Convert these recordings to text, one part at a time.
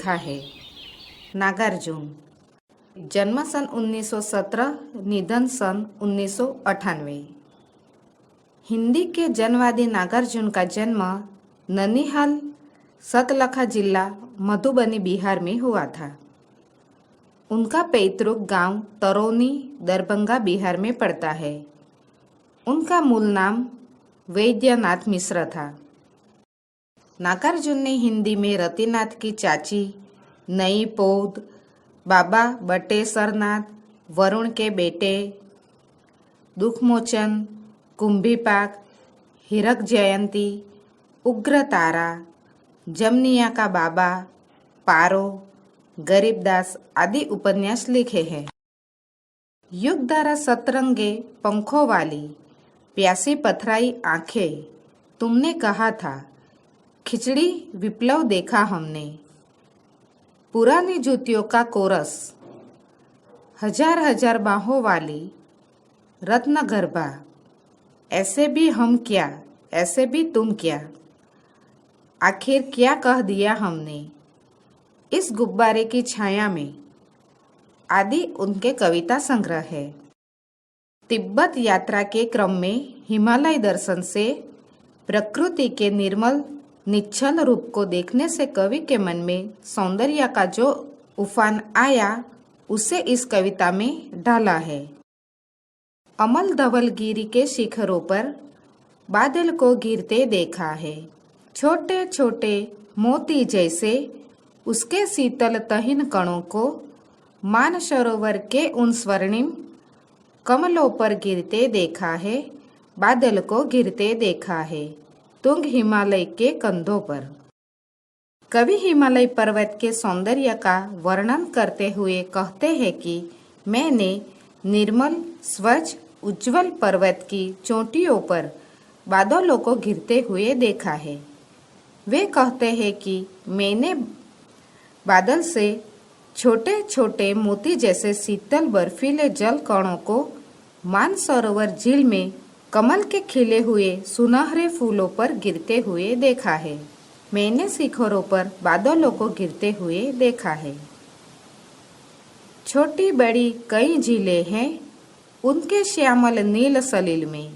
देखा है। नागार्जुन, जन्म सन 1917, निधन सन 1998। हिंदी के जनवादी नागार्जुन का जन्म ननिहाल, सतलखा जिला, मधुबनी, बिहार में हुआ था। उनका पैतृक गांव तरौनी, दरभंगा, बिहार में पड़ता है। उनका मूल नाम वैद्यनाथ मिश्र था। नागार्जुन ने हिंदी में रतिनाथ की चाची, नई पौध, बाबा बटेश्वरनाथ, वरुण के बेटे, दुखमोचन, कुंभीपाक, हीरक जयंती, उग्र तारा, जमनिया का बाबा, पारो, गरीबदास आदि उपन्यास लिखे हैं। युगधारा सतरंगे पंखों वाली, प्यासी पथराई आंखें, तुमने कहा था, खिचड़ी विप्लव देखा हमने, पुरानी जूतियों का कोरस, हजार हजार बाहों वाली, रत्नगर्भा, ऐसे भी हम क्या, ऐसे भी तुम क्या, आखिर क्या कह दिया हमने, इस गुब्बारे की छाया में आदि उनके कविता संग्रह है। तिब्बत यात्रा के क्रम में हिमालय दर्शन से प्रकृति के निर्मल निश्चल रूप को देखने से कवि के मन में सौंदर्य का जो उफान आया उसे इस कविता में डाला है। अमल धवलगिरी के शिखरों पर बादल को गिरते देखा है, छोटे छोटे मोती जैसे उसके शीतल तहिन कणों को मानसरोवर के उन स्वर्णिम कमलों पर गिरते देखा है, बादल को गिरते देखा है तुंग हिमालय के कंधों पर। कवि हिमालय पर्वत के सौंदर्य का वर्णन करते हुए कहते हैं कि मैंने निर्मल, स्वच्छ, उज्जवल पर्वत की चोटियों पर बादलों को गिरते हुए देखा है। वे कहते हैं कि मैंने बादल से छोटे छोटे मोती जैसे शीतल बर्फीले जल कणों को मानसरोवर झील में कमल के खिले हुए सुनहरे फूलों पर गिरते हुए देखा है। मैंने शिखरों पर बादलों को गिरते हुए देखा है। छोटी बड़ी कई झीलें हैं उनके श्यामल नील सलील में,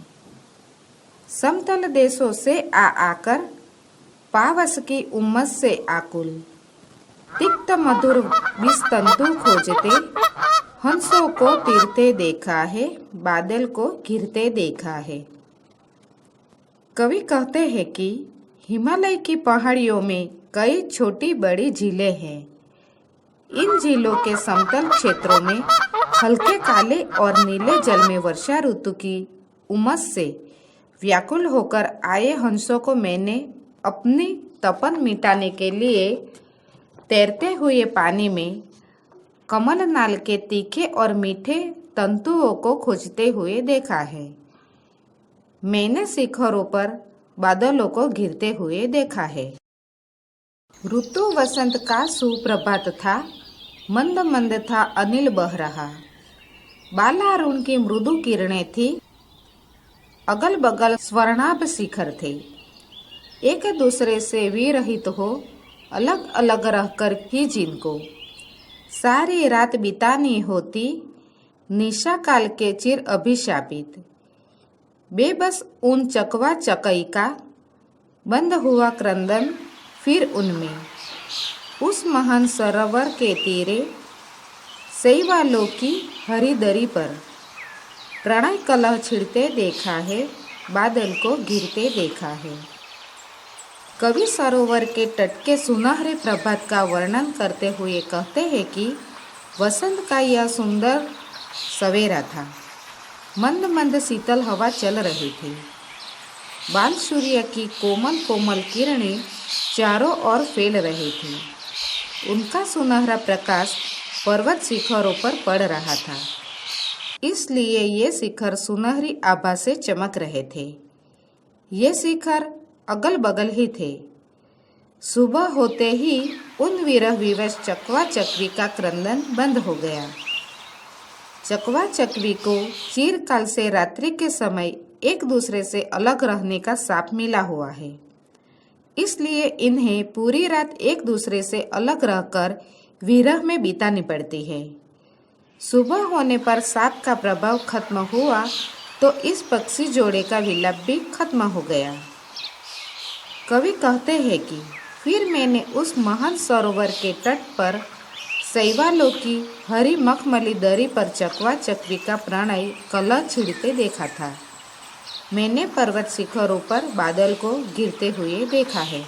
समतल देशों से आकर पावस की उम्मस से आकुल, तिक्त मधुर विस्तंतु खोजते हंसों को तीरते देखा है, बादल को घिरते देखा है। कवि कहते हैं कि हिमालय की पहाड़ियों में कई छोटी बड़ी झीलें हैं। इन झीलों के समतल क्षेत्रों में हल्के काले और नीले जल में वर्षा ऋतु की उमस से व्याकुल होकर आए हंसों को मैंने अपनी तपन मिटाने के लिए तैरते हुए पानी में कमल नाल के तीखे और मीठे तंतुओं को खोजते हुए देखा है। मैंने शिखरों पर बादलों को घिरते हुए देखा है। ऋतु वसंत का सुप्रभात था, मंद मंद था अनिल बह रहा, बालारुण की मृदु किरणें थी, अगल बगल स्वर्णाभ शिखर थे, एक दूसरे से विरहित हो अलग अलग रहकर भी जिनको सारी रात बितानी होती, निशा काल के चिर अभिशापित, बेबस उन चकवा चकई का बंद हुआ क्रंदन फिर उनमें, उस महान सरोवर के तीरे शैवालों की हरी दरी पर प्रणय कलह छिड़ते देखा है, बादल को गिरते देखा है। कवि सरोवर के तट के सुनहरे प्रभात का वर्णन करते हुए कहते हैं कि वसंत का यह सुंदर सवेरा था, मंद मंद शीतल हवा चल रही थी, बाल सूर्य की कोमल कोमल किरणें चारों ओर फैल रही थी, उनका सुनहरा प्रकाश पर्वत शिखरों पर पड़ रहा था, इसलिए ये शिखर सुनहरी आभा से चमक रहे थे। ये शिखर अगल बगल ही थे। सुबह होते ही उन विरह विवश चकवा चकवी का क्रंदन बंद हो गया। चकवा चकवी को चिरकाल से रात्रि के समय एक दूसरे से अलग रहने का शाप मिला हुआ है। इसलिए इन्हें पूरी रात एक दूसरे से अलग रहकर विरह में बितानी पड़ती है। सुबह होने पर सांप का प्रभाव खत्म हुआ तो इस पक्षी जोड़े का विलाप भी खत्म हो गया। कवि कहते हैं कि फिर मैंने उस महान सरोवर के तट पर शैवालों की हरी मखमली दरी पर चकवा चकवी का प्रणय कलह छिड़ते देखा था। मैंने पर्वत शिखरों पर बादल को गिरते हुए देखा है।